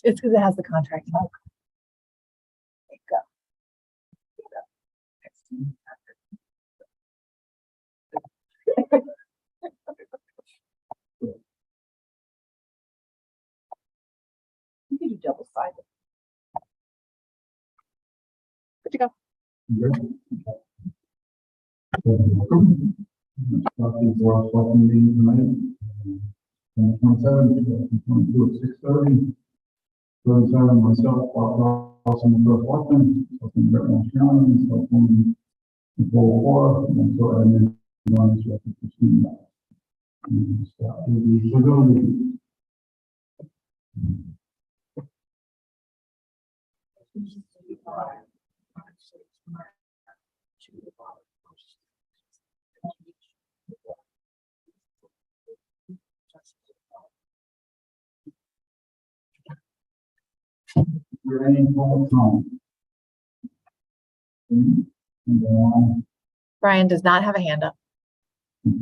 It's because it has the contract. There you go. You can do double sided. Good to go. Myself, also the first Selectmen, Selectmen Brett Australian, Selectmen Nicole Orr, and so admin runs with the Christine. We're going We're any public comment. Brian does not have a hand up. Okay.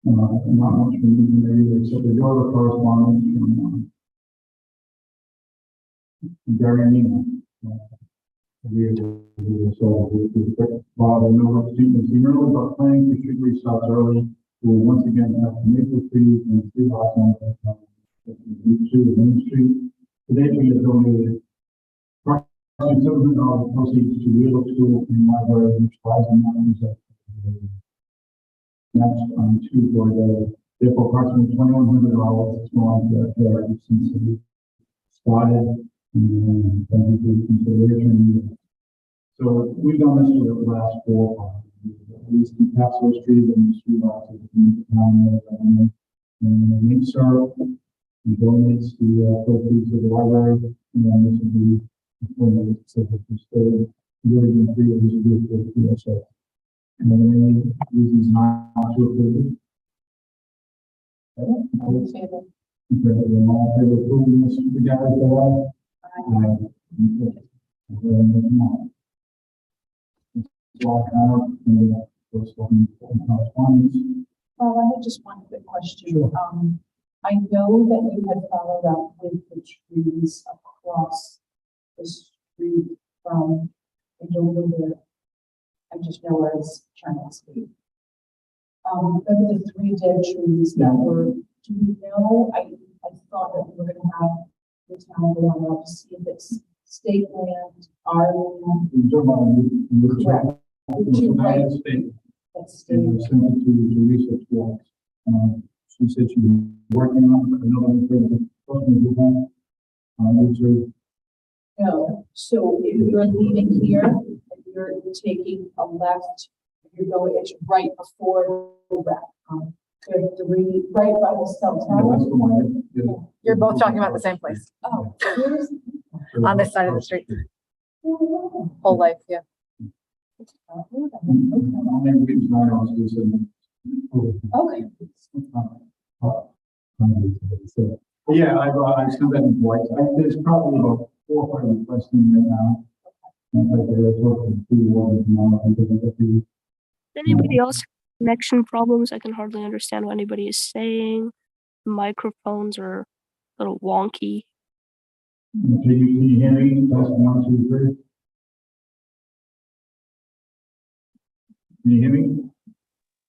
Not much from you, maybe, except the other correspondence from Gary and Nina. While the number of students in early, but planning for street restarts early, will once again have the maple trees and tree lots on Route 2 Main Street. Today, we have donated approximately $700 proceeds to Wheeler School and Library, which buys and manages matched on two for the therefore approximately $2,100 is going to charity since we started consideration. So we've done this for the last 4 years. At least the Castle Street and the street lots of the town and make sure he donates the proceeds to the library, and this will be so that we still really in 3 years a good for the PSA. And then any reasons not to approve it? Okay, all in favor of approving this, the guys there? Correspondence. Well, I had just one quick question. Sure. I know that you had followed up with the trees across the street from, I don't know where, I just know where it's China Street. Remember the 3 dead trees that were, do you know, I thought that we were going to have the town go on to see if it's state land, our land. Correct. That's state. And sent it to research blocks. She said she was working on it. No, so if you're leaving here, and you're taking a left, you're going, it's right before the wreck. Right by the cell tower. You're both talking about the same place. Oh, On this side of the street. Whole life, yeah. okay. Yeah, I've sent that in twice. There's probably about 4 or 5 requests in right now. Anybody else have connection problems? I can hardly understand what anybody is saying. Microphones are a little wonky. Can you hear me? Test 1, 2, 3. Can you hear me?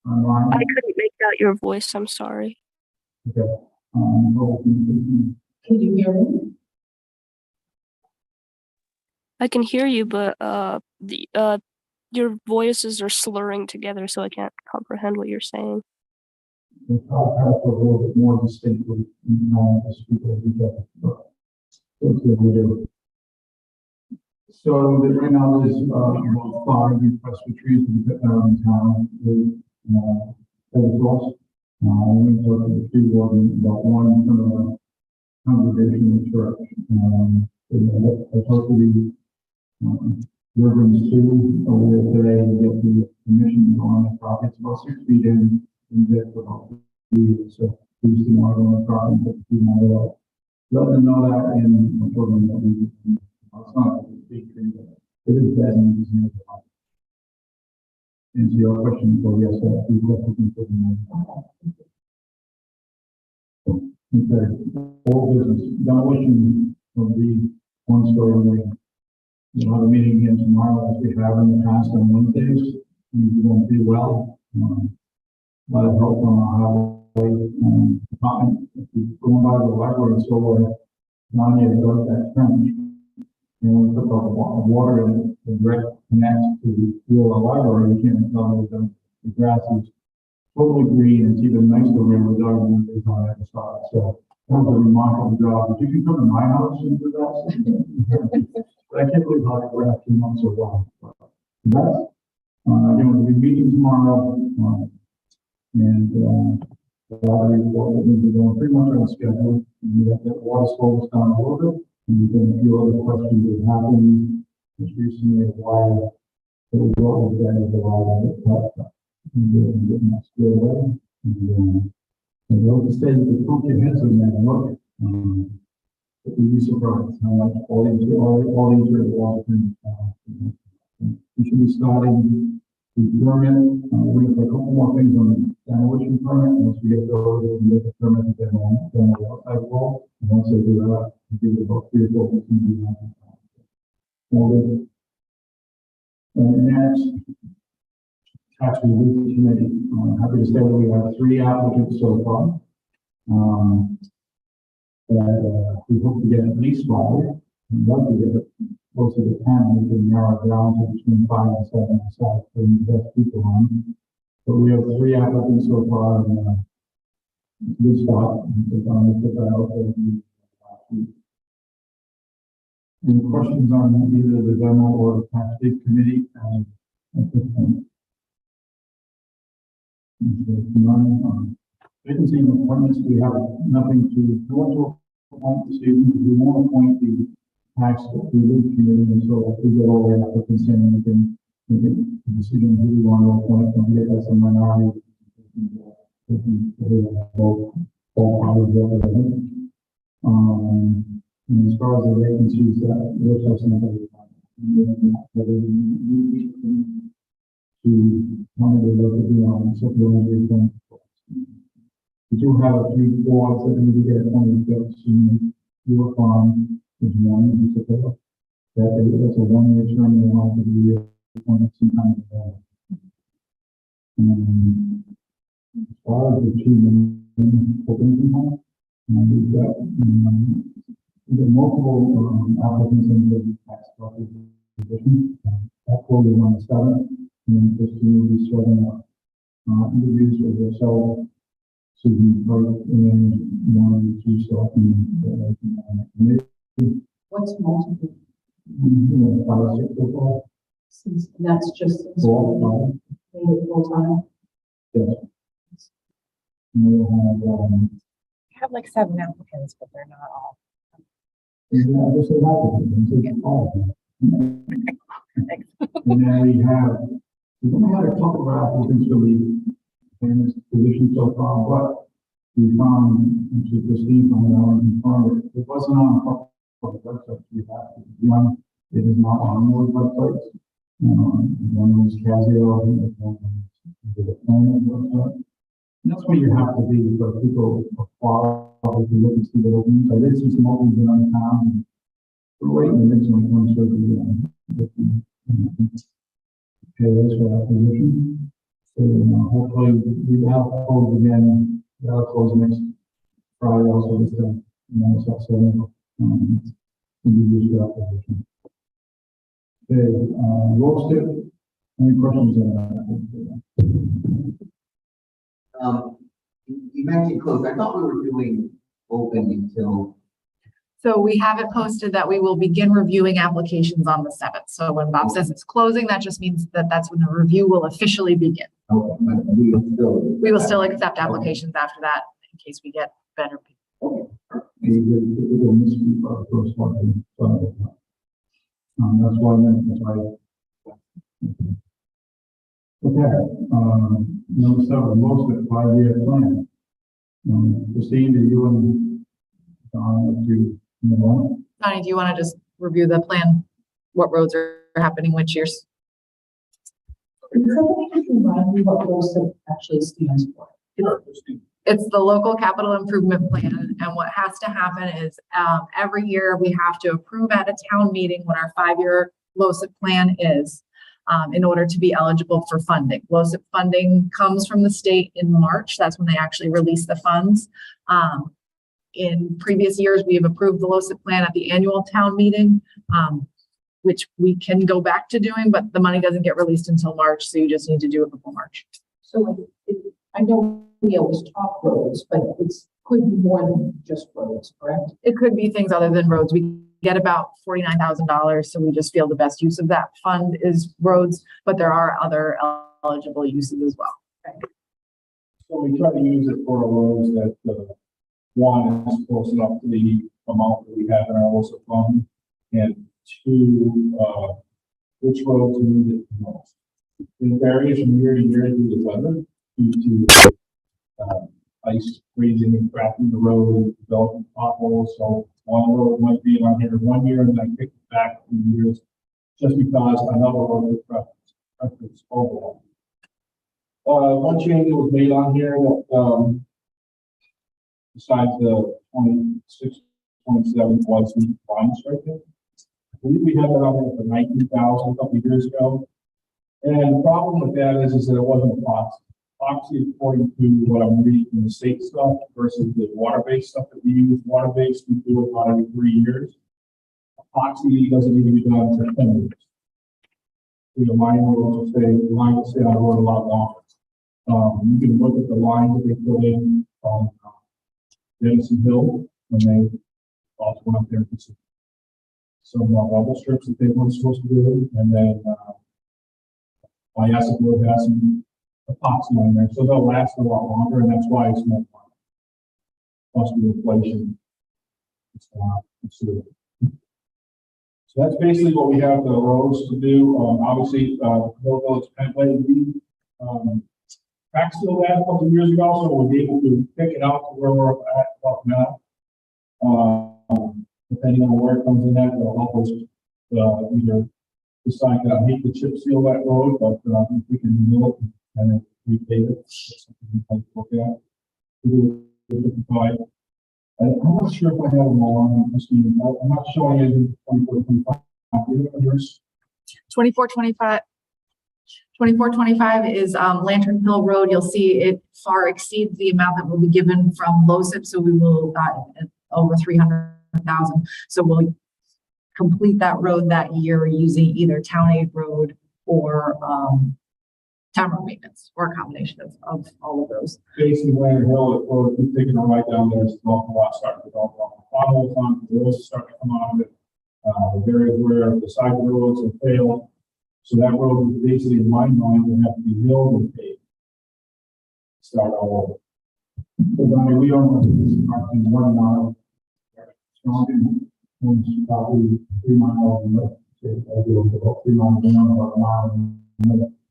Online? I couldn't make out your voice, I'm sorry. Okay. Can you hear me? I can hear you, but your voices are slurring together, so I can't comprehend what you're saying. I'll try to a little bit more distinctly as people reject. So right now there's about 5 requests for trees to be put down in town. We talked to the tree warden about one from a congregational church. I talked to the Reverend Sue over there today and get the permission to go on the property. It's about 6 feet in depth for about 3 years. So we used to want to go on the property and put the tree on the road. Let them know that and I told them that it's not a big tree, but it is bad and it's near the house. answer your question, so yes, we questions for the Okay, all business, demolition will be one story away. We'll have a meeting again tomorrow, as we have in the past on Wednesdays. We won't be well. A lot of help on our highway, department. If you go by the library, so down here, you go to that trench, and we put the water in it, the direct connects to the real library, you can't tell the grass is totally green, it's even nicer where the garden is on the other side, so that was a remarkable job. But you can come to my house and do that. But I can't believe how the grass came on so well. That's, again, we'll be meeting tomorrow, and, the lottery report will be going pretty much on schedule. We have that water slows down a little bit, and we've got a few other questions that happened just recently of why the result of that is a lot of it. And getting that squared away. And those to say you can poke your heads in there and look. But you'd be surprised how much all these water things. We should be starting the permit. Waiting for a couple more things on the demolition permit. Once we get those, we can get the permit to them on the outside wall. And once they do that, we give it about 3 or 4 weeks. And next, tax relief committee. I'm happy to say that we have 3 applicants so far. We hope to get at least 5. We'd love to get it closer to 10. We can narrow it down to between 5 and 7 aside for the best people on. But we have 3 applicants so far, and good start. We're going to put that out there. Any questions on either the demo or the tax relief committee at this point? Vacancy and appointments, we have nothing to go to appoint this evening. We won't appoint the tax relief committee until we get all the applicants in, we can make a decision who we want to appoint, and get us a minority. Both parties represented. And as far as the vacancies, looks like somebody to monitor what we on supplementary things. We do have a few boards that need to get appointed soon. Your farm is one in particular. That's a 1-year term. They want to be appointed sometime. As far as the 2 main openings, we've got multiple applicants in the tax collector position. That quote is on the 7th. And Christine will be setting up interviews with herself, Susan Burke, and one, 2 selectmen committee. What's multiple? 5 or 6 so Since that's just far. 4, made it full time. yes. And we'll We have like 7 applicants, but they're not all. have, just say that, all of them. And then we've only had a couple of applicants for the famous position so far, but we found, actually Christine found out and confirmed it wasn't on public websites. We have to be on, it is not on those websites. One was Casio, and one was the planning website. And that's where you have to be for people apply, to look and see the openings. I did see some openings in other towns. We're waiting to make some sort of okay, that's for that position. So hopefully we will close again. That'll close next Friday also this time. It's at 7. Interviews for that position. Okay, Roasted. Any questions on that? You mentioned close. I thought we were doing open until. So we have it posted that we will begin reviewing applications on the 7th. So when Bob says it's closing, that just means that that's when the review will officially begin. Okay, but We will still accept applications after that in case we get better people. We will miss you for the first one. That's why I meant okay. Number 7, most of 5-year plan. Christine, do you and Don do Donnie, do you want to just review the plan? What roads are happening, which years? Can somebody just remind me what LoSiP actually stands for? It's the local capital improvement plan, and what has to happen is, every year we have to approve at a town meeting what our 5-year LoSiP plan is, in order to be eligible for funding. LoSiP funding comes from the state in March. That's when they actually release the funds. In previous years, we have approved the LoSiP plan at the annual town meeting, which we can go back to doing, but the money doesn't get released until March, so you just need to do it before March. So I know we always talk roads, but could be more than just roads, correct? It could be things other than roads. We get about $49,000, so we just feel the best use of that fund is roads, but there are other eligible uses as well. So we try to use it for roads that, one, is close enough to the amount that we have in our LoSiP fund, and two, which roads need it the most. It varies from year to year due to weather, due to ice freezing and cracking the road and developing potholes. So one road might be on here 1 year and then kick it back 2 years just because another road is preference overall. One change that was made on here that besides the 26, 27 was the line striping. I believe we had that on there for 19,000 a couple of years ago. And the problem with that is that it wasn't epoxy. Epoxy, according to what I'm reading from the state stuff versus the water-based stuff that we use. Water-based, we do it about every 3 years. Epoxy doesn't need to be done for 10 years. The line will stay on the road a lot longer. You can look at the lines that they put in on Denison Hill when they also went up there and did some bubble strips that they weren't supposed to do, and then Wyasco Road has some epoxy on there, so they'll last a lot longer, and that's why it's more fun. Plus the inflation, it's considerable. So that's basically what we have the roads to do. Obviously, it's kind of crack seal that a couple of years ago, so we'll be able to pick it out to where we're at about now. Depending on where it comes in at, it'll help us either decide that I hate to chip seal that road, but if we can mill it and then repave it, that's something we can look at. We do 55. I'm not sure if I have them all on. I'm not showing it in 24, 25. Yours? 2425 is Lantern Hill Road. You'll see it far exceeds the amount that will be given from LoSiP, so we will over 300,000. So we'll complete that road that year using either town aid road or town road maintenance, or a combination of all of those. Basically, Lantern Hill Road, keep taking it right down there. It's developing a lot, starting to develop potholes on the roads, starting to come out of it. The areas where the side roads have failed. So that road is basically, in my mind, would have to be milled and paved. Start all over. Because I mean, we don't want to be 1 mile. Strong, probably 3 miles and about 3 miles and about a mile.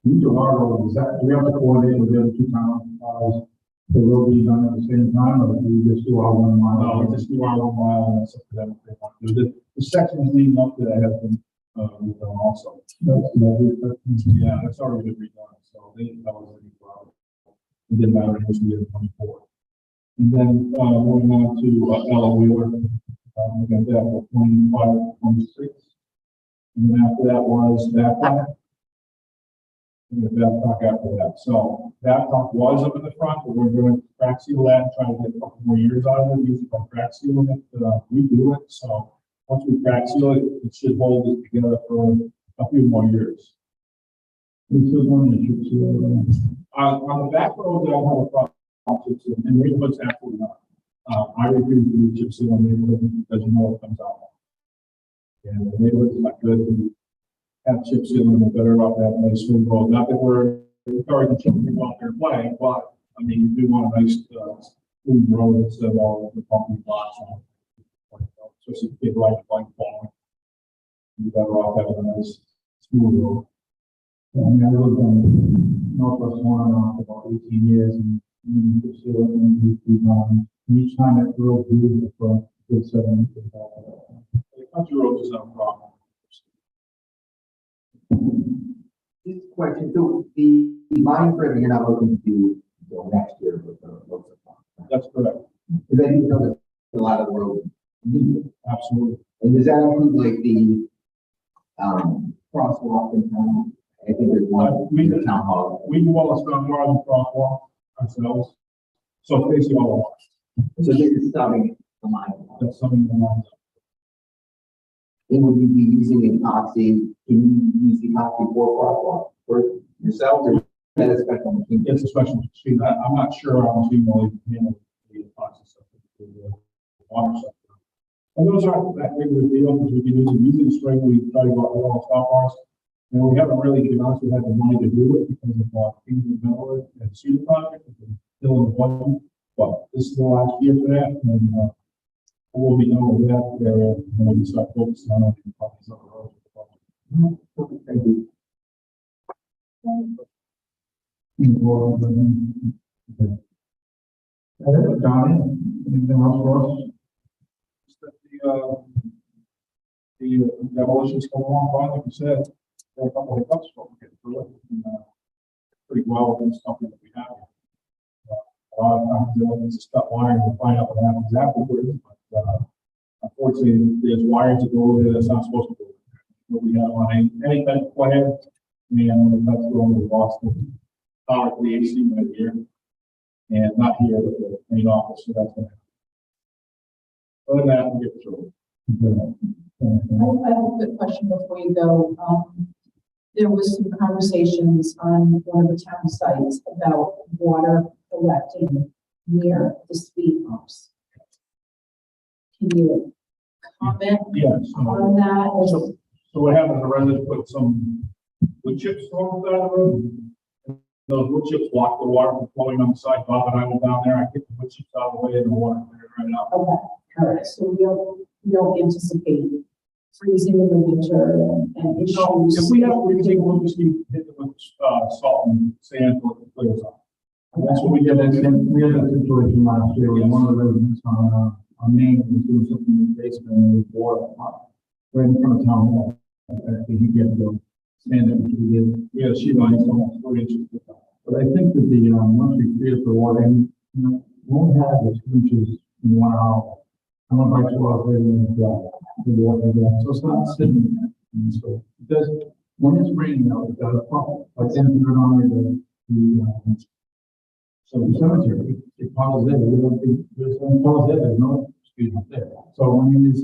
These are our roads. We have to coordinate with the other 2 towns. The road be done at the same time, or do we just do our 1 mile? No, just do our 1 mile, and that's up to them if they want to do. The sections leading up to that have been redone also. Yeah, that's already been redone. So they didn't tell us any problem. It didn't matter, it was the 24. And then moving on to Ella Wheeler, we got that for 25, 26. And then after that was Babcock. We got Babcock after that. So Babcock was up in the front, but we're going to crack seal that and try to get a couple more years out of it, using by crack sealing it, redo it. So once we crack seal it, it should hold it together for a few more years. On the back road, I don't have a problem. And neighborhoods, absolutely not. I refuse to do chip seal on neighborhoods because you know it comes out. And the neighborhoods are not good to have chip sealing, and better off that nice smooth road. Not that we're encouraging children to go out there and play, but I mean, you do want a nice smooth road instead of all the bumpy blocks on it. Especially if you ride a bike falling. You better off having a nice smooth road. I mean, I lived on Northwest One for about 18 years, and each time that road grew for a good 7 years. The country road is not a problem. Just a question, so the line for you're not looking to do until next year with the local plan. That's correct. Because I didn't know that a lot of the road needed. Absolutely. And does that include like the, crosswalk in town? I think there's one in the town hall. We do all the stuff, more on the crosswalk ourselves. So it's basically all of us. So this is starting the line. That's something that I'm. And would you be using epoxy? Can you use epoxy for crosswalk for yourselves or is that a special machine? It's a special machine. I'm not sure our machine will handle the epoxy stuff, the water stuff. And those aren't that big of a deal because we can use them. Usually spring, we try to go out with all stop bars. And we haven't really, to be honest, we had the money to do it because of things in the middle and see the project, still in the budget. But this is the last year for that, and we'll be done with that area when we start focusing on the properties on the road. Thank you. Donnie, anything else for us? The demolition's going on fine, like you said. There are a couple of hiccups, but we're getting through it. And, pretty well with this company that we have. A lot of times they'll just cut wiring to find out what happens afterwards. But unfortunately, there's wires that go over there that's not supposed to go over there. But we have on any type of plan, and when it cuts through, we lost the power to the AC right here. And not here, but the main office, so that's going to happen. Other than that, we'll get through it. I have a quick question before you go. There was some conversations on one of the town sites about water collecting near the speed bumps. Can you comment Yeah, on that? so what happens, the residents put some wood chips on the side of the road. And those wood chips block the water from flowing on the side. Bob and I went down there, I kicked the wood chips out of the way and the water cleared right out. Okay, all right, so we don't anticipate freezing in the winter and So issues. if we have freezing, we'll just be hitting with salt and sand till it clears up. And that's what we did. We had that situation last year where one of the residents on Main was doing something in the basement and there was water right in front of town hall. I think he had to go stand up and we did. Yeah, she lines almost 4 inches. But I think that once we clear the water, won't have the 2 inches in 1 hour. I went by 2 hours later and the water there. So it's not sitting there. And so because when it's raining out, it's got a problem. But then if you're on so the cemetery, it causes there, we don't think there's no speed up there. So I mean, it's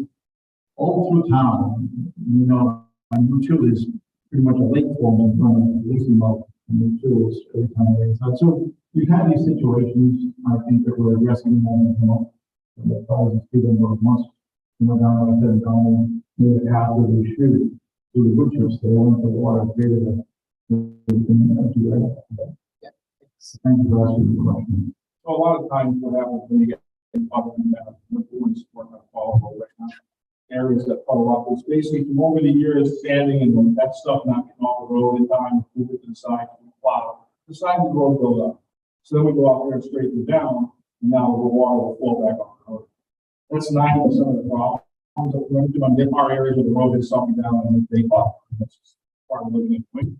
all through town, and Route 2 is pretty much a lake form in front of Lucy Mountain. And Route 2 is every time it rains out. So we've had these situations, I think that we're addressing them, the cars and speed limit once, down, like I said, down near the path of the shoot, through the wood chips, they went to the water, created a, do that. Thank you for asking the question. So a lot of times what happens when you get up and down, we're doing support on follow right now. Areas that puddle up, it's basically from over the years sanding and that stuff not getting off the road in time, move it to the side, plow. The side of the road goes up. So then we go out there and straighten it down, and now the water will flow back on the road. That's 90% of the problem. On our areas where the road is sucking down and they up. That's just part of living in Queen.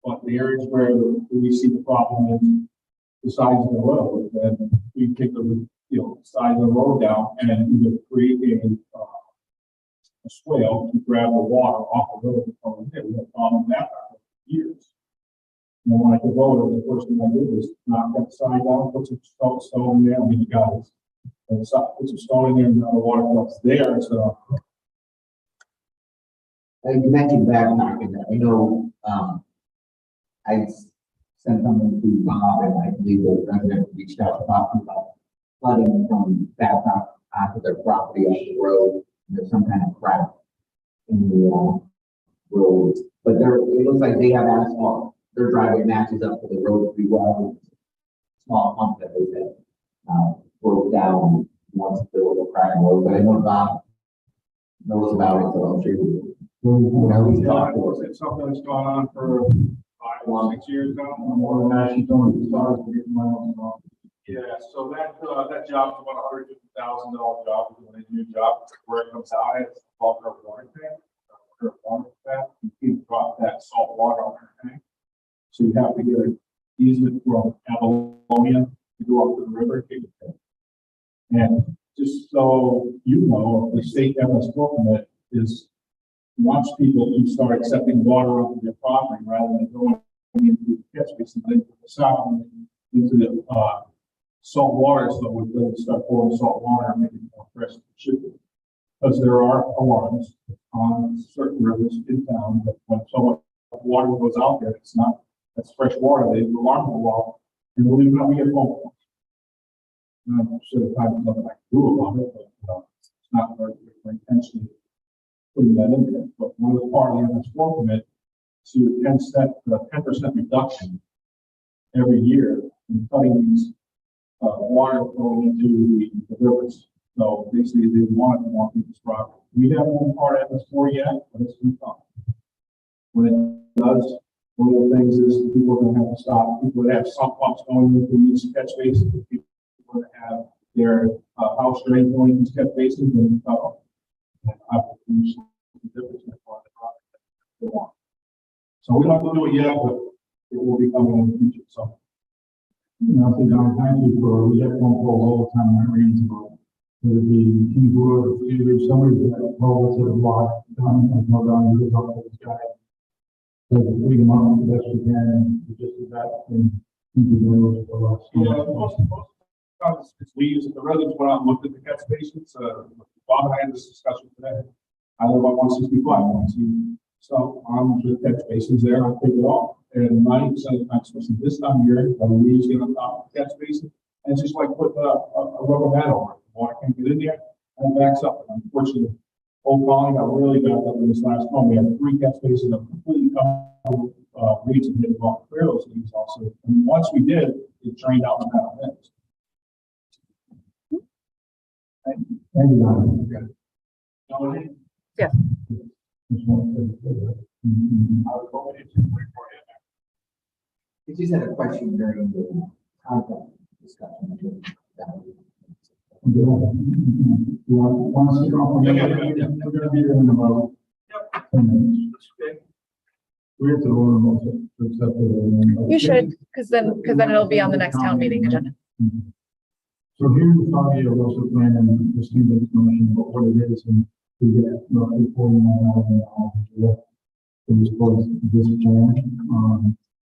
But the areas where we see the problem is the size of the road, then we take the size of the road down and either create a swale to grab the water off the road. We have a problem with that for years. When I took over, the first thing I did was knock that side down, put some stone in there, and we got it. And put some stone in there, and now the water comes there. So, You mentioned backpacking. I know, I sent something to Bob, and I believe the resident reached out to Bob about flooding from backpack onto their property off the road. There's some kind of crack in the road, but it looks like they have asphalt. Their driveway matches up to the road pretty well. Small pump that they said broke down once there was a crack in the road, but I know Bob knows about it, so I'm sure he's talked to us. it's something that's gone on for 5 or 6 years now. More than that, she's only started to get miles off. Yeah, so that job is about $150,000 job, it's an engineer job. Where it comes out, it's above our water tank. You can drop that salt water on our tank. So you have to get an easement from Apollonia to go up to the river. And just so you know, the state MS4 permit is wants people to start accepting water onto their property rather than going into the catch basin, into the south, and into the salt water, so we will start pouring salt water and make it more fresh than it should be. Because there are alarms on certain rivers in town that when so much water goes out there, it's not, that's fresh water, the alarm will go off, and we'll even have to get phone calls. And I'm sure the time nothing I can do about it, but it's not very intentionally putting that in there. But one of the part of the MS4 permit to 10% reduction every year in cutting these water going into the rivers. So basically, they want people's property. We haven't been part of MS4 yet, but it's been fun. When it does, one of the things is people are going to have to stop. People that have sump pumps going into these catch basins, people that have their house drain going into catch basins, and I've used the difference in the property. So we don't have to do it yet, but it will be coming in the future. So, So Don, thank you for, we get phone calls all the time, that rings about, whether it be King Wood, or either somebody's got a call to the block, Don, I know Don, you talk to this guy. So we them up the best we can, and we just do that, and keep it going for us. yeah, most times it's we use it. The residents went out and looked at the catch basins. Bob and I had this discussion today. I live on 165. I see stuff on the catch basins there. I take it off. And 90% of the time, especially this time of year, when we use it on top of the catch basin, and it's just like putting a rubber mat over it. The water can't get in there and it backs up. And unfortunately, Old Colony got really backed up in this last storm. We had 3 catch basins that completely covered weeds and hit rock trails. Also, and once we did, it drained out the metal ends. Thank you, Don. Melanie? Yes. Just want to say that. I just had a question during the contract discussion. You want to sit off? We're gonna be there in about 10 minutes. We have to vote on to accept it. You should, because then it'll be on the next town meeting agenda. So here's the 5-year Wilson plan and the student information about what it is, and we get roughly $49,000 for this plan.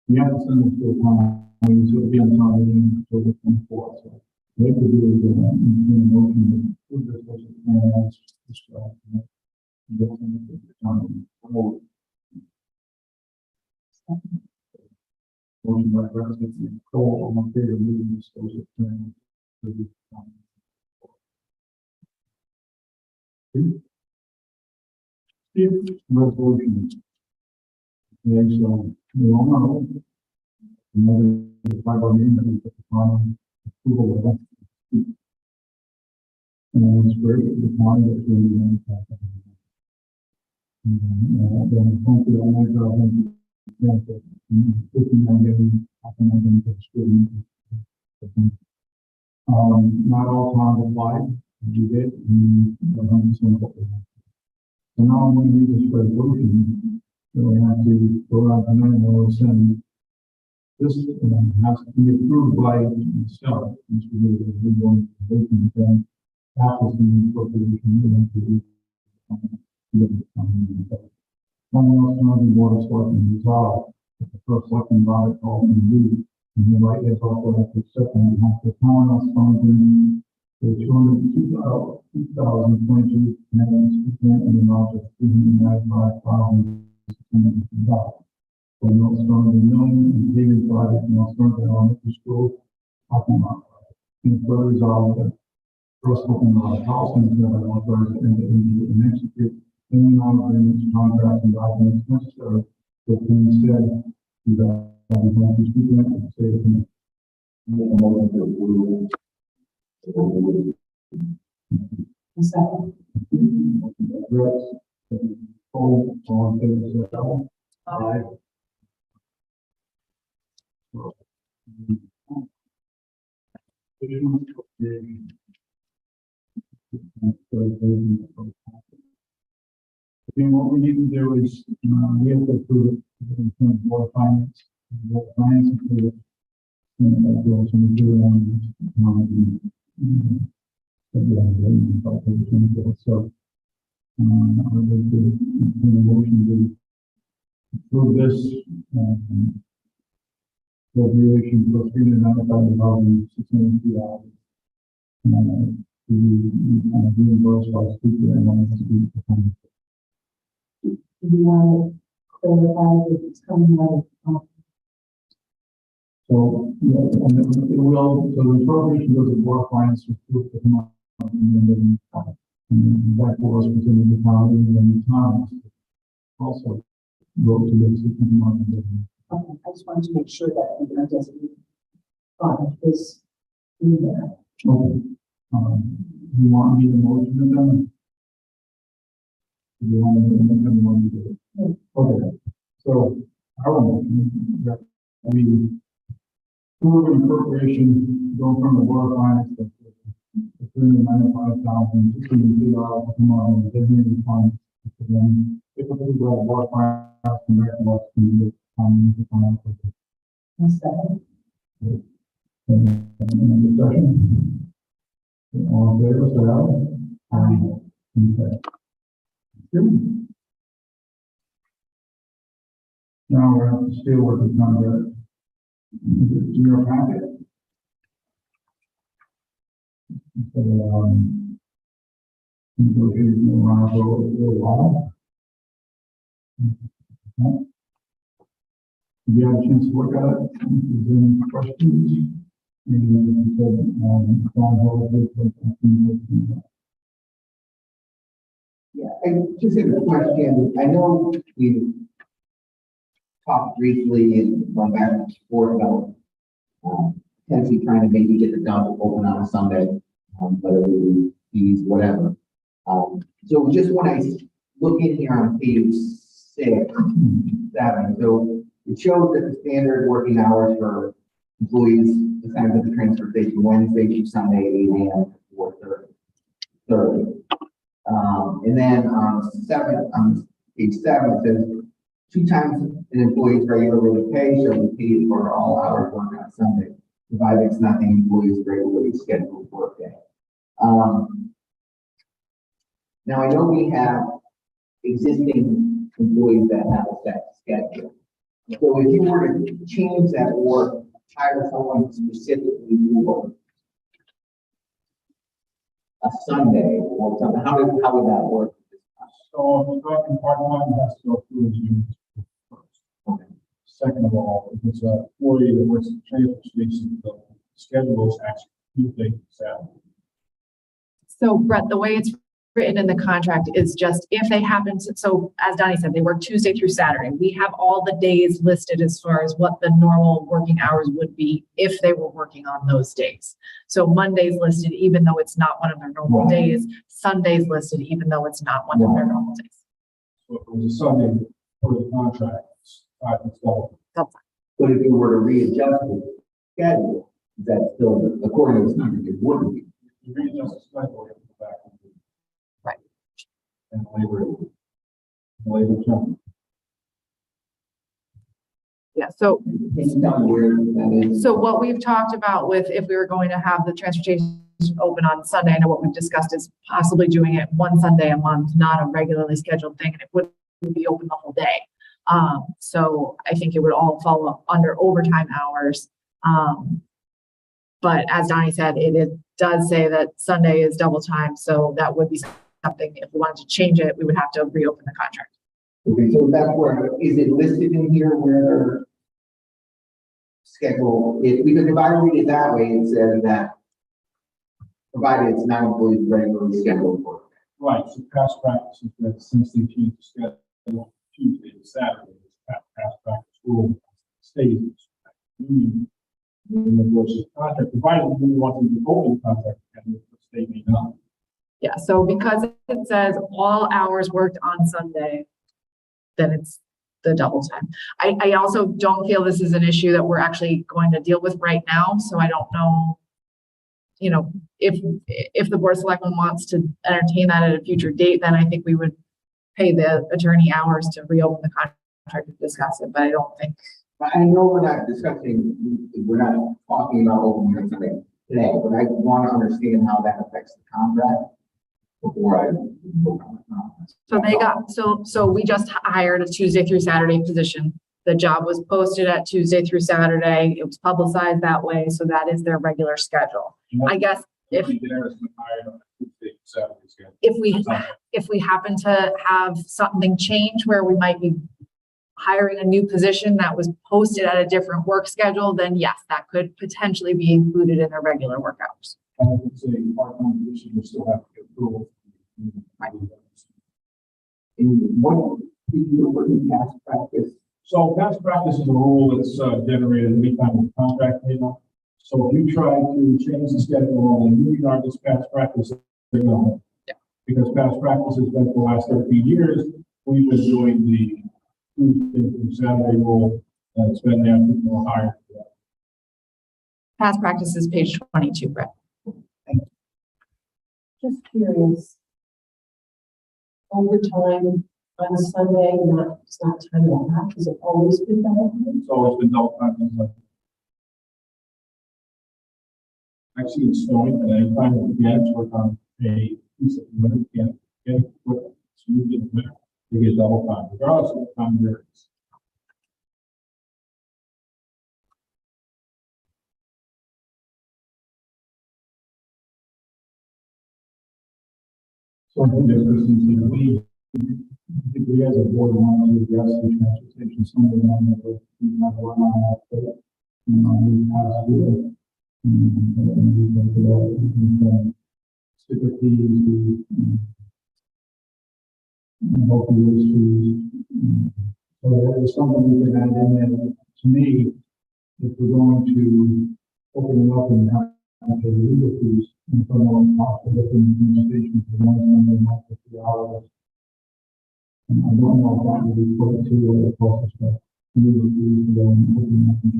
We have to send it to a town meeting, so it'll be on town meeting October 24th. So what we do is in motion with this Wilson plan as described. Motion by President Cole, on favor of moving this Wilson plan. Resolution. Okay, so we all know. Another 5 million that we put the final approval of. And it's great, the final that's really manufactured. Then hopefully all my job and yeah, 59 million, I think I'm going to get screwed. Not all towns apply, you get 100% of what we have. So now I'm going to read this resolution, so we have to go out and then we'll send. This has to be approved by itself, which we going to vote and then after the appropriation, we have to do. Someone else knows the board of selectmen resolve, that the first selectman body call and do, and the right is also have to accept and have to count us funding for 2022 and the amount of $395,000. For North Stonington Milling and paving project, North Stonington Elementary School, parking lot. And further resolve that first open house and authorized to enter into and execute any non-agreements, contracts, and documents necessary to obtain said development to speak and say the command. Second. Rex, Cole, all in favor, say aye. Aye. Then what we need to do is, we have to approve it in terms of board finance. what finance included. And that goes from the so, I would like to make a motion to approve this, appropriation for $395,603. To be reimbursed by speaker and one speaker. Do you want to clarify if it's coming out of, So, yeah, and it will, so the appropriation goes to board finance to approve the month, and then that was within the town, and then the town also go to the second month. okay, I just wanted to make sure that the designated fund is in there. Okay. You want me to motion it then? Do you want me to make a motion to it? Okay, so our motion that we approve an appropriation going from the board of finance to $395,603 to come out of the designated fund. Then if approved by the board of finance, come back to us to the finance. And second, Any discussion? All in favor, say aye. Okay. Good. Now we're at the steelworkers contract. Is it in your packet? So, negotiating around for a little while. Okay. If you have a chance to look at it, if there's any questions, Yeah, I just have a question. I know we talked briefly and gone back and forth about potentially trying to maybe get the dump open on a Sunday, whether it be fees, whatever. So just when I look in here on page 6, 7, so it shows that the standard working hours for employees assigned to the transfer station Wednesday through Sunday, 8 a.m. to 4:30. And then on page 7, it says 2 times an employee's regularly paid shall be paid for all hours worked on Sunday, provided it's not the employee's regularly scheduled workday. Now I know we have existing employees that have a set schedule. So if you were to change that or hire someone specifically for a Sunday or something, how would that work? So if you're talking part-time, it has to go through his union first. Okay. Second of all, if it's a employee that works at the transfer station, the schedule is actually Tuesday to Saturday. So Brett, the way it's written in the contract is just if they happen to, so as Donnie said, they work Tuesday through Saturday. We have all the days listed as far as what the normal working hours would be if they were working on those days. So Monday's listed even though it's not one of their normal Right. days. Sunday's listed even though it's not one of their normal days. So if it was a Sunday for the contract, it's double. But if you were to readjust the schedule, that's still, according to this number, it wouldn't be. You readjust the schedule, you have to go back and do. Right. And labor term. Yeah, so Can you tell me where that is? So what we've talked about with, if we were going to have the transportation open on Sunday, I know what we've discussed is possibly doing it one Sunday a month, not a regularly scheduled thing, and it wouldn't be open the whole day. So I think it would all fall under overtime hours. But as Donnie said, it does say that Sunday is double time, so that would be something, if we wanted to change it, we would have to reopen the contract. Okay, so that's where, is it listed in here where their schedule is? Because if I read it that way, it says that provided it's not employees regularly scheduled work. Right, so past practice is that since they changed the schedule Tuesday to Saturday, past practice rule stays. Union versus contract, provided you want to open contract, and the state may not. Yeah, so because it says all hours worked on Sunday, then it's the double time. I also don't feel this is an issue that we're actually going to deal with right now, so I don't know, you know, if the board of selectmen wants to entertain that at a future date, then I think we would pay the attorney hours to reopen the contract and discuss it, but I don't think But I know we're not discussing, we're not talking about open meeting today, but I want to understand how that affects the contract before I vote on the contract. So they got, so we just hired a Tuesday through Saturday position. The job was posted at Tuesday through Saturday. It was publicized that way. So that is their regular schedule. I guess if if we happen to have something change where we might be hiring a new position that was posted at a different work schedule, then yes, that could potentially be included in their regular work hours. I would say part-time position, you still have to get approval. And what, did you put in past practice? So past practice is a rule that's generated every time the contract came up. So if you try to change the schedule and moving on this past practice, they're going. Yeah. Because past practice has been for the last 13 years, we've been doing the Tuesday through Saturday rule, and it's been there for higher. Past practice is page 22, Brett. Just curious. Overtime on Sunday, it's not time and a half, has it always been that? It's always been double time. Actually, it's snowing, and anytime we get work on a piece of winter, can't get it quick, so you get winter, they get double time, regardless of what time there is. So I think there's reasons that I think we as a board want to address the transportation, some of them that we have one on that, but, we have to, sticker fees, local fees. So that is something we can add in there. To me, if we're going to open it up and have the legal fees, and from our possible administration for one Sunday month for 3 hours. And I don't know if that would be put to the process of legal fees to go and open up and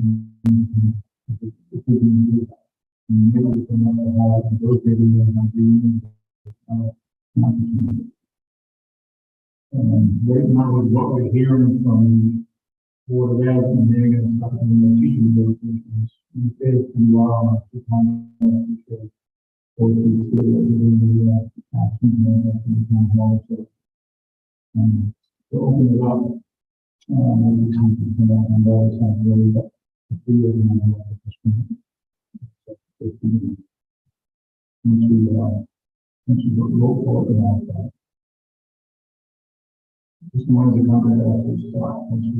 if we can do that. And maybe we can have negotiating and not being right now with what we're hearing from Board of Ed and they're going to start doing the teaching negotiations. We say it's pretty well, two times, or to the action and to open it up, we can come back and all this stuff really, but the three of them are at this point. Once we roll forward and all that. This one is a company that actually start once we.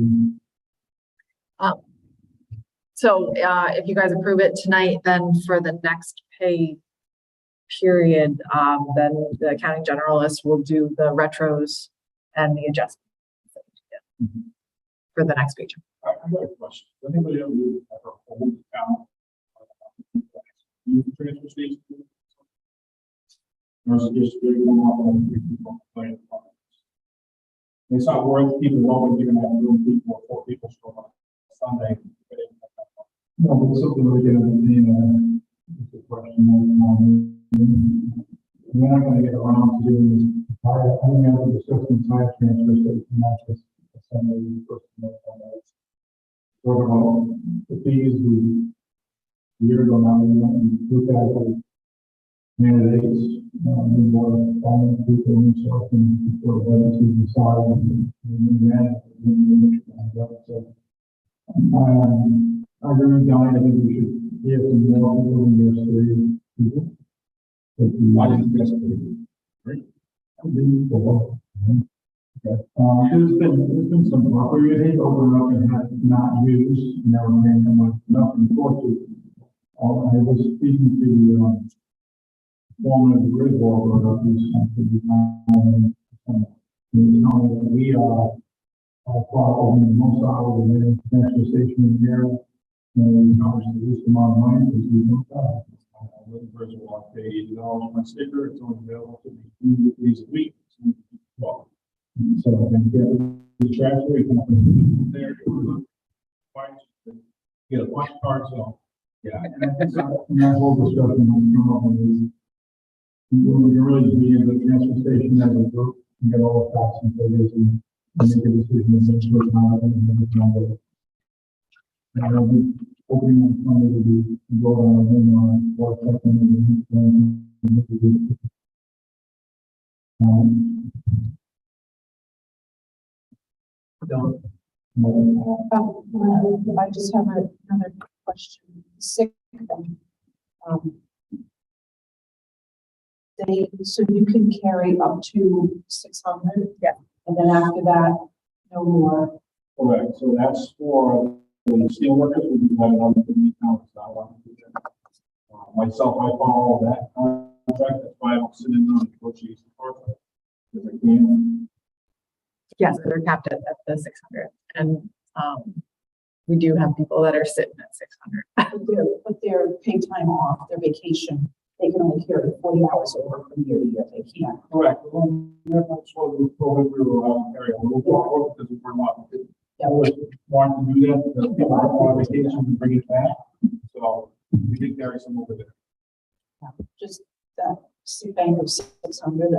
So if you guys approve it tonight, then for the next pay period, then the accounting generalist will do the retros and the adjustments for the next page. I have a question. Does anybody ever hold account? Use the transfer station? Or is it just really one off on three people playing? It's not worth keeping rolling, you're gonna have to do people, 4 people show up Sunday. No, but it's something we're gonna be, it's a question that, we're not gonna get around to doing this. I think we have to discuss the entire transfer station, not just a Sunday, first and next. Talk about the fees, a year ago now, we look at the candidates, we want to find people and so on before the budget is decided and then so I agree with Don. I think we should hear from more people than just 3 people. Why didn't you just 3? Okay. There's been some property they open up and have not used, never made them nothing for to. I was speaking to former of the Griswold about this we are following most hours of the transfer station in the area, and we charge the least amount of money because we don't have. I live in Griswold, I pay $80 for my sticker, it's only available to me 2 days a week. Well, so I can get the transfer, you can put it there, get a punch card, so yeah. And that whole discussion will come up and you really be in the transfer station as a group and get all the facts and figures and make a decision and make sure it's not. And I'll be opening on Sunday to be, to go on Zoom on, or something. Don't, I just have another question. Sick bank. So you can carry up to 600? Yeah. And then after that, no more. Correct, so that's for the steel workers, we do have another community council, so I want to do that. Myself, I follow that contract, that's why I'm sitting on the negotiation part. Because I can't, Yes, they're capped at the 600, and we do have people that are sitting at 600. But their paid time off, their vacation, they can only carry 40 hours over from year to year. They can't. correct, that's what we told we were allowed to carry a little more, because we're not, Yeah, wanting to do that, because people are on vacation to bring it back, so we did carry some over there. just that sick bank of 600.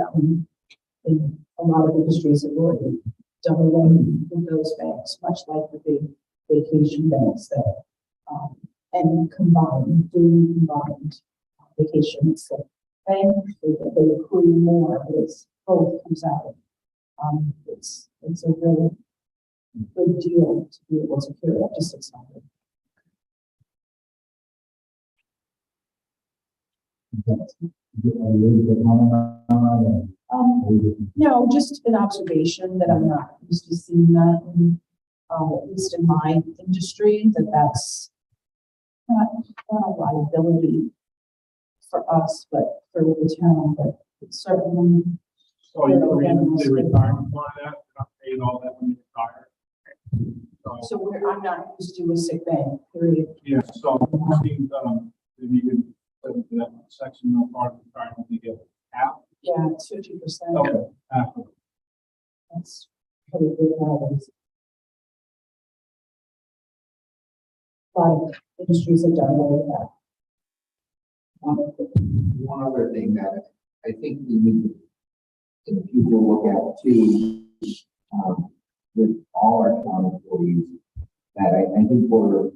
In a lot of industries have already done away with those banks, much like the big vacation banks that, and doing combined vacation sick bank, so that they accrue more, but it's both comes out. It's a really good deal to be able to carry up to 600. No, just an observation that I'm not used to seeing that in, at least in my industry, that's not a liability for us, but for the town, but it's certainly. So you can the retirement plan that, not paying all that when you retire. So I'm not used to a sick bank, period. Yeah, so, if you can, put into that section, no part of the retirement, you get half. Yeah, it's 50%. Okay, half of it. That's really good nowadays. A lot of industries have done away with that. one other thing that I think we need to, in the future, look at too, with all our town employees, that I think we're a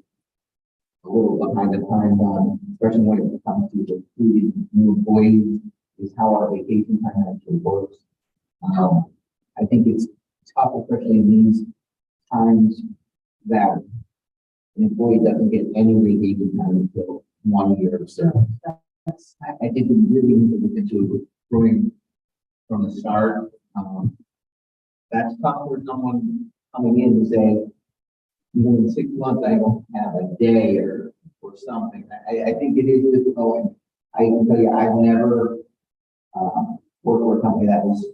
little behind the times on, especially when it comes to recruiting new employees, is how our vacation time actually works. I think it's tough, especially in these times, that an employee doesn't get any vacation time until 1 year of service. I think we really need to look into recruiting from the start. That's tough for someone coming in to say, you know, in 6 months, I don't have a day or something. I think it is difficult. I can tell you, I've never worked for a company that was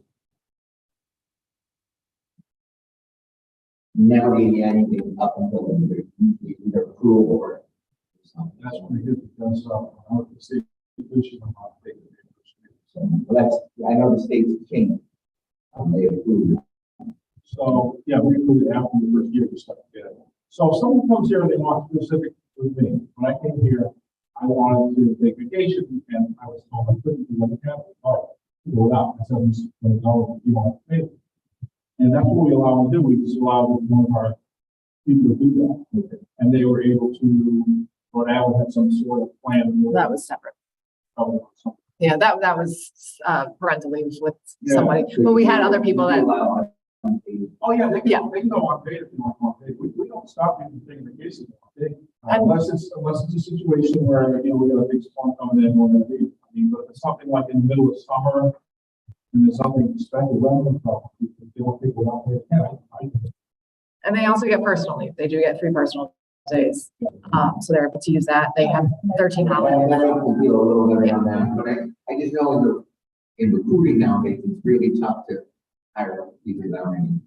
never gave you anything up until either approval or something. That's pretty good, because, I want to see the issue on how to take it. So, well, that's, I know the states changed. They approved it. So, yeah, we approved it after the first year we started together. So if someone comes here and they want specific with me, when I came here, I wanted to take vacation, and I was told I couldn't do that. Oh, go out. I said, no, you won't pay. And that's what we allow them to do. We just allow one of our people to do that. And they were able to, or Al had some sort of plan. That was separate. Oh, something. Yeah, that was parental leave with Yeah. somebody, but we had other people that, Oh, yeah, they Yeah. can go on paid if you want to go on paid. We don't stop people from taking vacations on paid. And- Unless it's a situation where, you know, we got a big storm coming in, we're gonna leave. I mean, but if it's something like in the middle of summer, and there's something special, they don't take without paid. Yeah, and they also get personal leave. They do get 3 personal days. So they're able to use that. They have 13 I holidays. feel a little bit on that, but I just know in recruiting nowadays, it's really tough to hire people without any.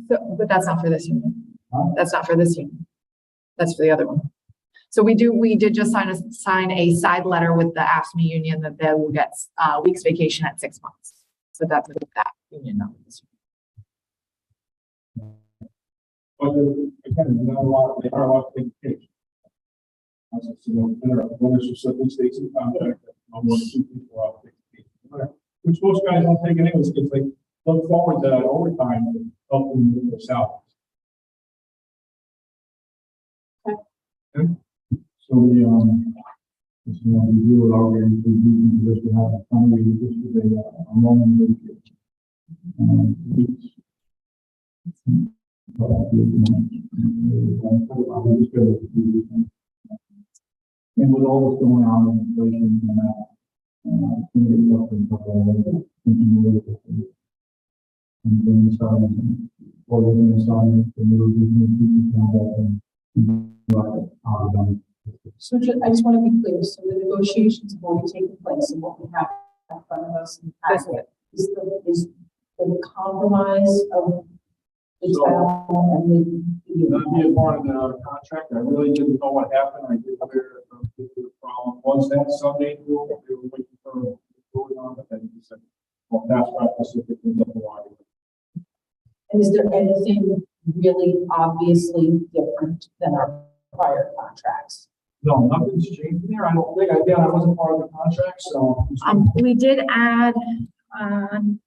So, but that's not for this union. Huh? That's not for this union. That's for the other one. So we did just sign a side letter with the AFSCME union that they will get weeks vacation at 6 months. So that's with that union, not with this But again, not a lot, there are a lot of vacation. As I said, when there's certain states in the contract that no more than 2 people are out vacation. Which most guys don't take it anyways, because they look forward to that overtime to help them with their salaries. So we, this is what we do with our getting to this, we have a summary, this is a moment of each. And with all that's going on in inflation and that, I think it's something for and then the sun, or the sun, the middle of the So I just want to be clear, so the negotiations have already taken place and what we have in front of us in the packet is the compromise of the town and Not being part of the contract, I really didn't know what happened, I didn't hear the problem was that Sunday, they were waiting for voting on it, and he said, well, that's why specifically the water. And is there anything really obviously different than our prior contracts? No, nothing's changed there, I don't think, again, I wasn't part of the contract, so. We did add on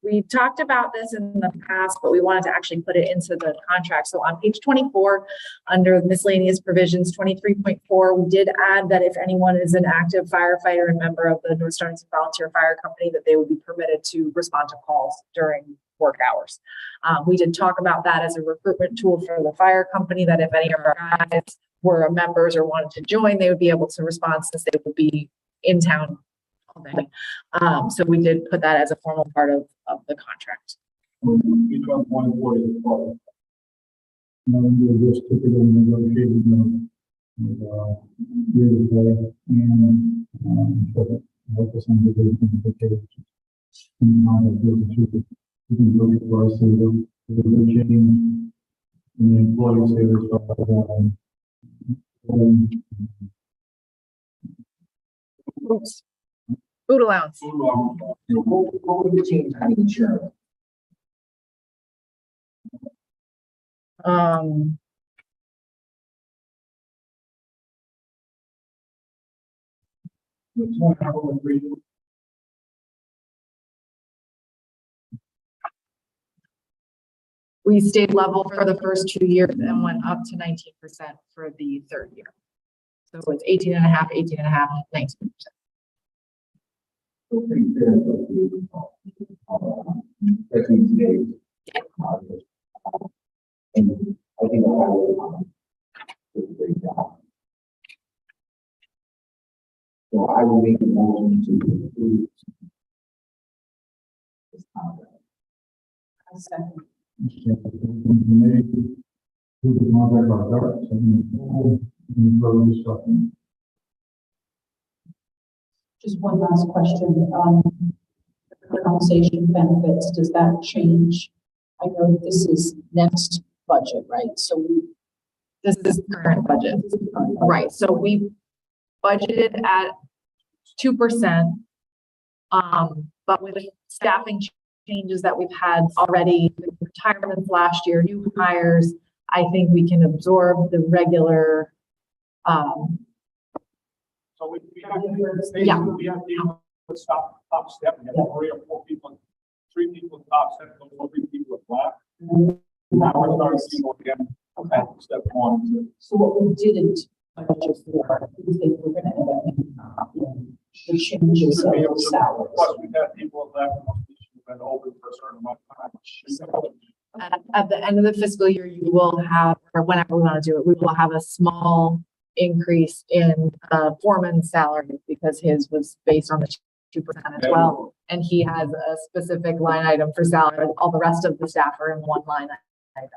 we talked about this in the past, but we wanted to actually put it into the contract. So on page 24, under miscellaneous provisions 23.4, we did add that if anyone is an active firefighter and member of the North Stonington Volunteer Fire Company, that they would be permitted to respond to calls during work hours. We did talk about that as a recruitment tool for the fire company, that if any of our guys were members or wanted to join, they would be able to respond since they would be in town all day. So we did put that as a formal part of the contract. We don't want to worry about it. We're just typical negotiating, and, what the some of the case. We can look at for us, so the negotiating, and the employees say this about, Oops. Food allowance. What would the change on insurance? It's one hour with three. We stayed level for the first 2 years and went up to 19% for the third year. So it's 18.5, 18.5, 19%. So pretty fair, especially today. And I think did a great job. So I will make a motion to approve this contract. I second. Just one last question. The compensation benefits, does that change? I know this is next budget, right? So This is current budget. Right, so we budgeted at 2%. But with staffing changes that we've had already, retirements last year, new hires, I think we can absorb the regular, So we have, Yeah. we have people that top step, we have 3 or 4 people, 3 people top step, 3 people at black. Now we're starting to see again, at step 1 and 2. So what we didn't budget for, we think we're gonna end up in the changes of the salaries. Plus, we've had people that left, most people have been open for a certain amount of time. at the end of the fiscal year, you will have, or whenever we want to do it, we will have a small increase in foreman's salary because his was based on the 2% as well. And he has a specific line item for salary. All the rest of the staff are in one line item.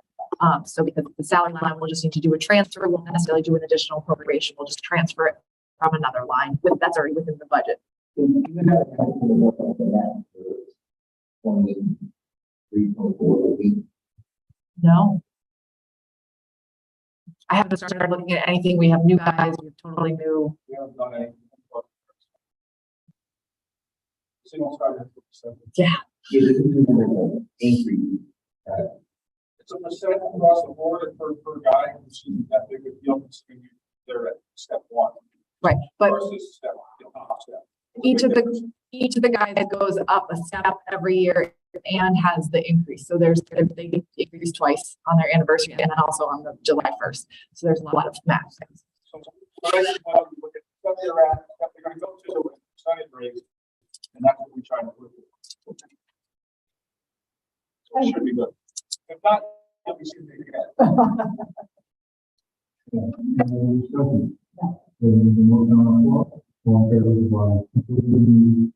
So because the salary line, we'll just need to do a transfer. We won't necessarily do an additional appropriation. We'll just transfer it from another line that's already within the budget. You have a calculator for that, 23, 24 week. No. I haven't started looking at anything. We have new guys. We're totally new. We haven't done anything. Single started. Yeah. Yeah, this is an increase. It's a percent across the board and per guy, which isn't that big a deal, considering they're at step 1. Right. But Versus step, top step. each of the guys goes up a step every year and has the increase. So they increase twice on their anniversary and then also on the July 1st. So there's a lot of math things. So, what I look at, stuff they're at, stuff they're gonna go to the percentage rate, and that's what we try to do. So it should be good. If not, then we should be good. Any discussion? There is a motion on the floor. All in favor of approving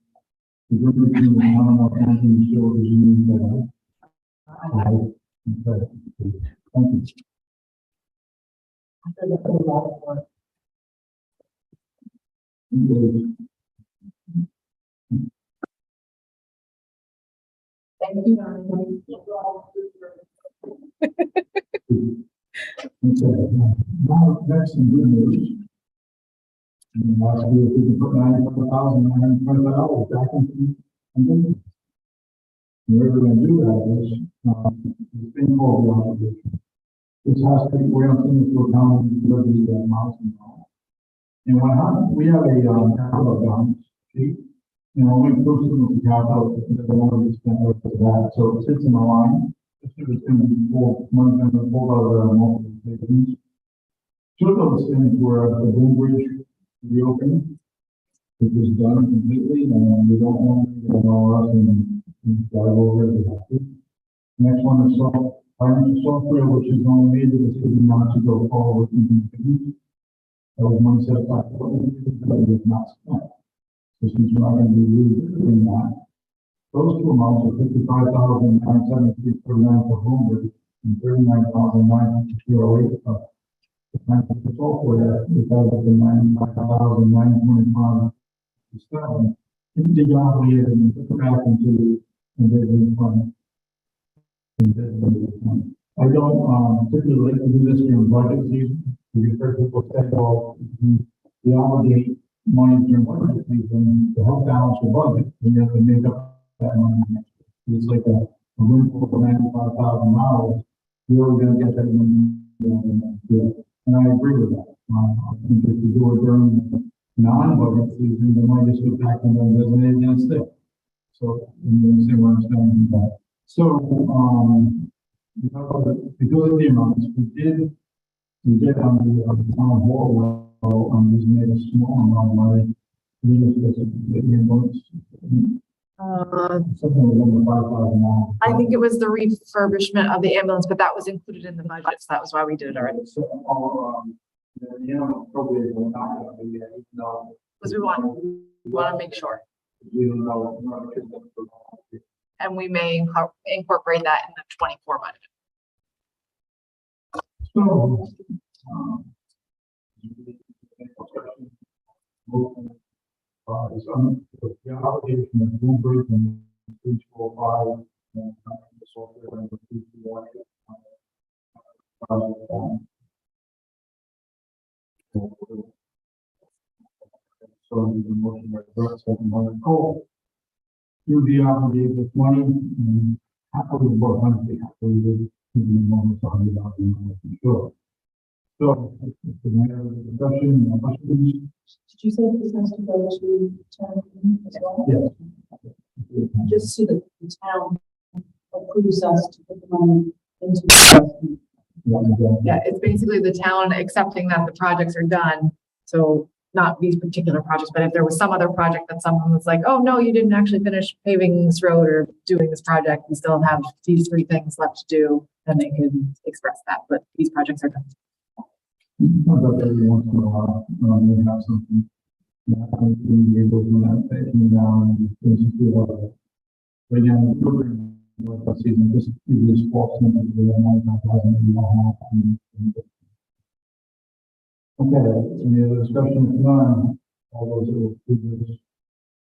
the agreement between the town of Canton and Shore Regime, say aye. Aye. Okay. Thank you. Thank you, everybody. Okay, now, next in good news. And last year, we can put $95,925 back into. And we're gonna do that is, the thing called the obligation. This has to be, we're gonna send it to a county, because of the mountain. And what happens, we have a, capital balance sheet. You know, we put some of the capital, the one we spent over that, so it sits in a line. It's gonna be full, money's gonna be pulled out of the multiple stations. Two of those things were the boom bridge reopening, which was done completely, and we don't want to know us and drive over it. We have to. Next one is financial software, which is only made the decision not to go forward with the that was money set aside for it, but it was not spent. So since we're not going to be doing that, those two amounts are $55,973.49 for home and $39,908 for the financial software, because of the $95,925 to the job we had and put it back into the investment fund. I don't typically like to do this during budget season. We've heard people say, well, we obligate money during budget season to help balance the budget, and you have to make up that money next year. It's like a room for $95,000. You're going to get that money next year. And I agree with that. I think if you do it during non-budget season, the money just goes back and then doesn't against it. So, you understand what I'm saying about. So, because of the amounts, we did on the town hall, just made a small amount of money. We just got the invoice. Something over $5,000. I think it was the refurbishment of the ambulance, but that was included in the budget, so that was why we did it already. So, probably will not have to be, even though. Because we want to make sure, We don't know. and we may incorporate that in the 24 budget. So, the obligation of Bloomberg and 345 and the software and the 341. So the motion by Brooks, second by Cole. To be obligated with money, and happily, well, honestly, happily, with the moment $100,000 for sure. So, if we have a discussion, questions? Did you say this has to go to town meeting as well? Yes. Just so that the town approves us to put the money into the investment. Yeah, it's basically the town accepting that the projects are done. So not these particular projects, but if there was some other project that someone was like, oh, no, you didn't actually finish paving this road or doing this project, we still have these 3 things left to do, then they can express that, but these projects are done. About every once in a while, we have something. We able to that taking down and things to do about it. But again, we're like the season, just this false symptom, we have 95,000 and a half. Okay, any other discussion? If none, all those who approve this.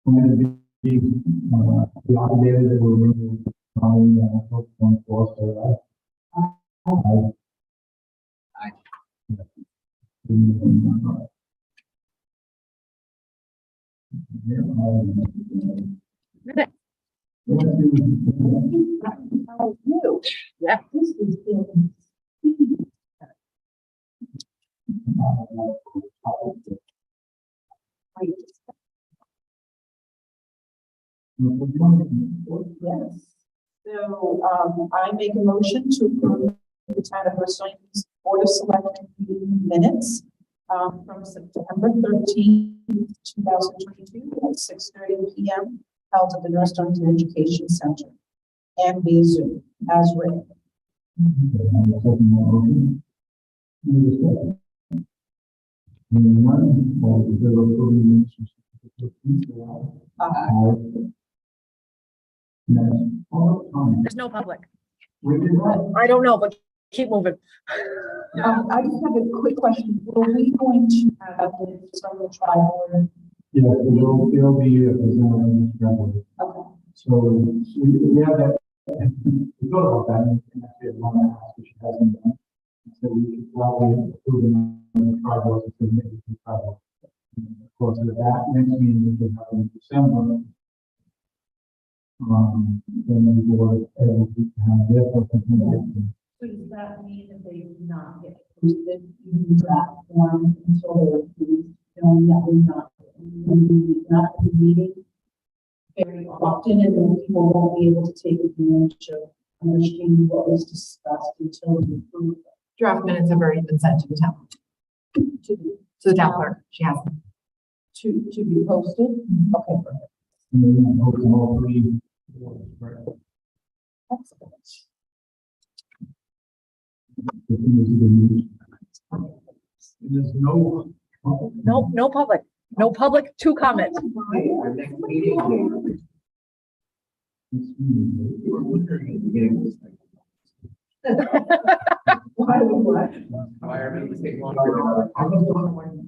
Going to be obligated that we're moving on, one for us, so that. How new? Yeah. This has been. Yes. So, I make a motion to approve the town of Bristol Board of Selectmen meeting minutes, from September 13th, 2022 at 6:30 PM, held at the North Stonington Education Center and via Zoom as written. I'm second that motion. Any discussion? Hearing none, all in favor of approving the minutes from September 13th, say aye. Aye. Next, public comment. There's no public. We did that. I don't know, but keep moving. I just have a quick question. Were we going to have this from the tri-board? Yes, it'll be presented in this graduate. Okay. So we have that, we thought about that, and actually have one ask, which she hasn't done. So we should probably approve them on the tribal, to make it the tribal. Of course, at that next meeting, we will have in December. Then we will have their presentation. So does that mean that they do not get posted in the draft form until they're approved? Knowing that we're not at the meeting very often, and then people won't be able to take advantage of understanding what was discussed until we approve it. Draft minutes have already been sent to the town, to the town clerk. She has them. To be posted? Okay, perfect. And then I hope all three. Excellent. There's no. No, no public, no public to comment. Our next meeting date. You were wondering at the beginning of this thing. Why would what? Environment would take longer. I was the one when-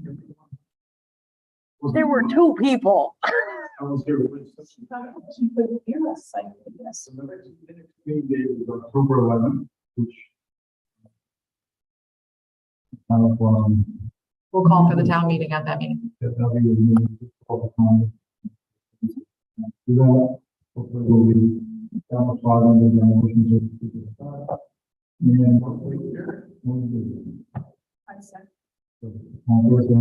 There were two people. I was here with. She couldn't hear us, I guess. So the next meeting date is October 11th, which. We'll call for the town meeting at that meeting. That'll be the meeting for the time. Do that, hopefully we'll be down the bottom of the motions of. And hopefully, I said. on Thursday,